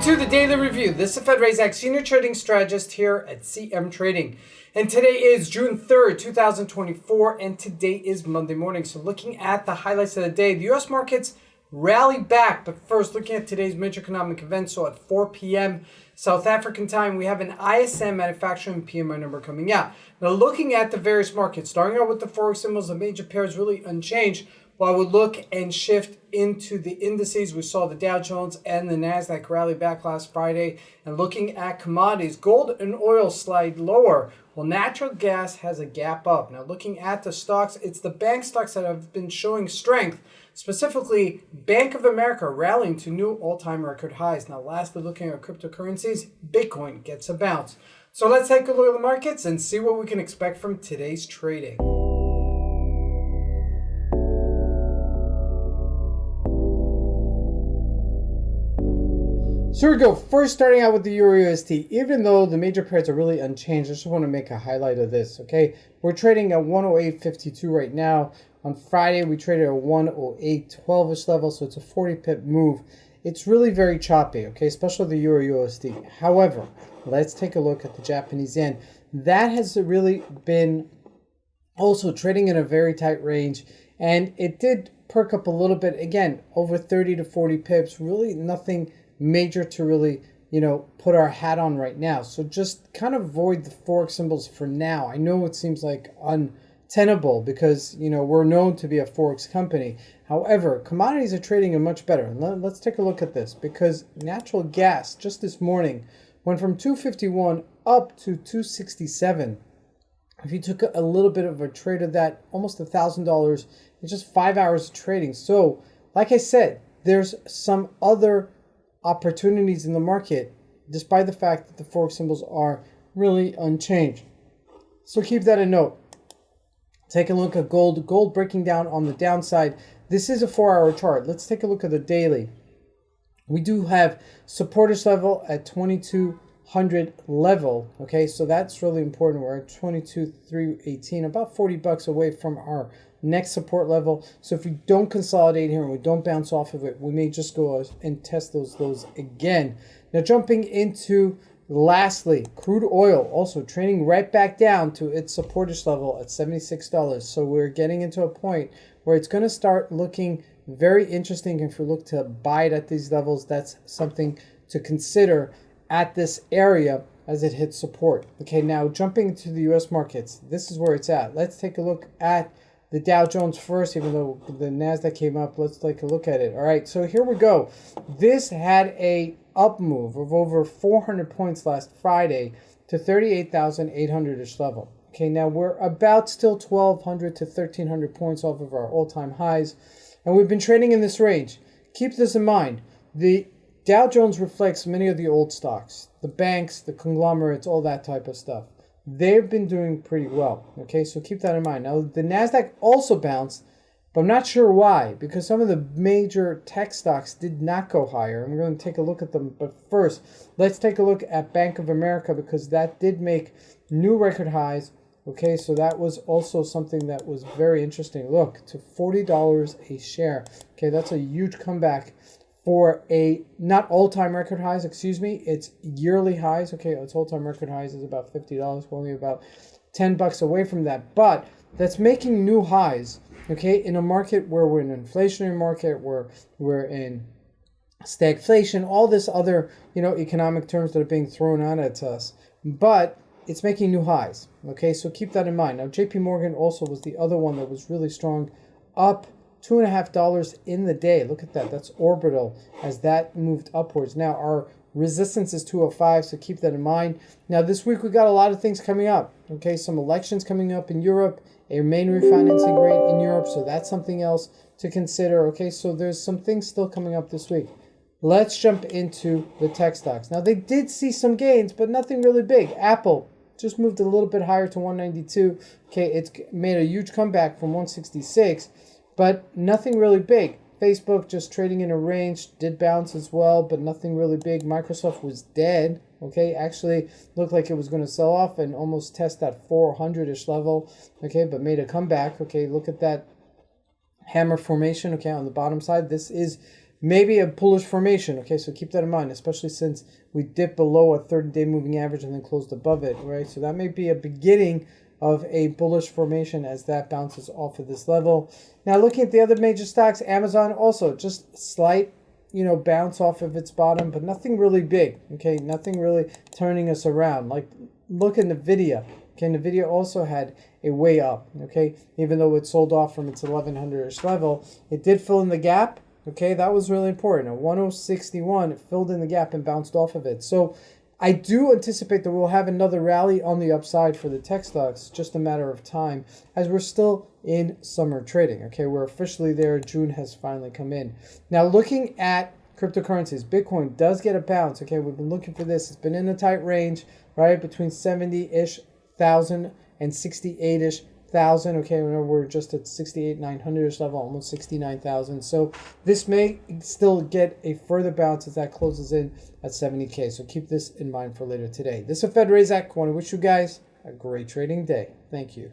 to the Daily Review. This is Fed Razak, Senior Trading Strategist here at CM Trading. And today is June 3rd, 2024, and today is Monday morning. So looking at the highlights of the day, the U.S. markets rally back. But first, looking at today's major economic events. So at 4 p.m. South African time, we have an ISM Manufacturing PMI number coming out. Now looking at the various markets, starting out with the Forex symbols, the major pairs really unchanged. While we look and shift into the indices, we saw the Dow Jones and the NASDAQ rally back last Friday. And looking at commodities, gold and oil slide lower, while natural gas has a gap up. Now looking at the stocks, it's the bank stocks that have been showing strength, specifically Bank of America rallying to new all-time record highs. Now lastly, looking at cryptocurrencies, Bitcoin gets a bounce. So let's take a look at the markets and see what we can expect from today's trading. So here we go. First, starting out with the Euro USD. Even though the major pairs are really unchanged, I just want to make a highlight of this, okay? We're trading at 108.52 right now. On Friday, we traded at 108.12-ish level, so it's a 40-pip move. It's really very choppy, okay, especially the Euro USD. However, let's take a look at the Japanese yen. That has really been also trading in a very tight range, and it did perk up a little bit. Again, over 30 to 40 pips, really nothing major to really, put our hat on right now. So just kind of avoid the Forex symbols for now. I know it seems like untenable because, we're known to be a Forex company. However, commodities are trading a much better. And let's take a look at this because natural gas just this morning went from 251 up to 267. If you took a little bit of a trade of that, almost $1,000 in just 5 hours of trading. So like I said, there's some other opportunities in the market, despite the fact that the Forex symbols are really unchanged. So keep that in note. Take a look at gold. Gold breaking down on the downside. This is a 4-hour chart. Let's take a look at the daily. We do have supporters level at 2200 level. Okay, so that's really important. We're at 22,318, about $40 away from our next support level. So if we don't consolidate here and we don't bounce off of it, we may just go and test those lows again. Now jumping into lastly, crude oil also trading right back down to its supporters level at $76. So we're getting into a point where it's going to start looking very interesting. If we look to buy it at these levels, that's something to consider at this area as it hits support. Okay, now jumping to the US markets, this is where it's at. Let's take a look at the Dow Jones first, even though the NASDAQ came up. Let's take a look at it. All right, so here we go. This had a up move of over 400 points last Friday to 38,800-ish level. Okay, now we're about still 1,200 to 1,300 points off of our all-time highs, and we've been trading in this range. Keep this in mind. The Dow Jones reflects many of the old stocks, the banks, the conglomerates, all that type of stuff. They've been doing pretty well, okay? So keep that in mind. Now, the NASDAQ also bounced, but I'm not sure why, because some of the major tech stocks did not go higher. And we're going to take a look at them. But first, let's take a look at Bank of America because that did make new record highs, okay? So that was also something that was very interesting. Look, to $40 a share. Okay, that's a huge comeback for a, not all-time record highs, it's yearly highs. Okay, its all-time record highs is about $50. We're only about $10 away from that. But that's making new highs, okay, in a market where we're in an inflationary market, where we're in stagflation, all this other, economic terms that are being thrown out at us. But it's making new highs, okay? So keep that in mind. Now, JP Morgan also was the other one that was really strong, up $2.50 in the day. Look at that. That's orbital as that moved upwards. Now, our resistance is 205, so keep that in mind. Now, this week we got a lot of things coming up. Okay, some elections coming up in Europe, a main refinancing rate in Europe, so that's something else to consider. Okay, so there's some things still coming up this week. Let's jump into the tech stocks. Now, they did see some gains, but nothing really big. Apple just moved a little bit higher to 192. Okay, it's made a huge comeback from 166. But nothing really big. Facebook just trading in a range, did bounce as well, but nothing really big. Microsoft was dead, okay? Actually looked like it was going to sell off and almost test that 400-ish level, okay? But made a comeback, okay? Look at that hammer formation, okay, on the bottom side. This is maybe a bullish formation. Okay, so keep that in mind, especially since we dipped below a 30-day moving average and then closed above it, right? So that may be a beginning of a bullish formation as that bounces off of this level. Now, looking at the other major stocks, Amazon also just slight, bounce off of its bottom, but nothing really big. Okay, nothing really turning us around. Like, look in NVIDIA. Okay, NVIDIA also had a way up. Okay, even though it sold off from its 1100-ish level, it did fill in the gap. Okay, that was really important. At 1061, it filled in the gap and bounced off of it. So I do anticipate that we'll have another rally on the upside for the tech stocks, just a matter of time, as we're still in summer trading. Okay, we're officially there. June has finally come in. Now, looking at cryptocurrencies, Bitcoin does get a bounce. Okay, we've been looking for this. It's been in a tight range, right, between 70-ish thousand and 68-ish thousand. Okay, remember we're just at 68,900-ish level, almost 69,000. So this may still get a further bounce as that closes in at 70K. So keep this in mind for later today. This is Fed Razak. I want to wish you guys a great trading day. Thank you.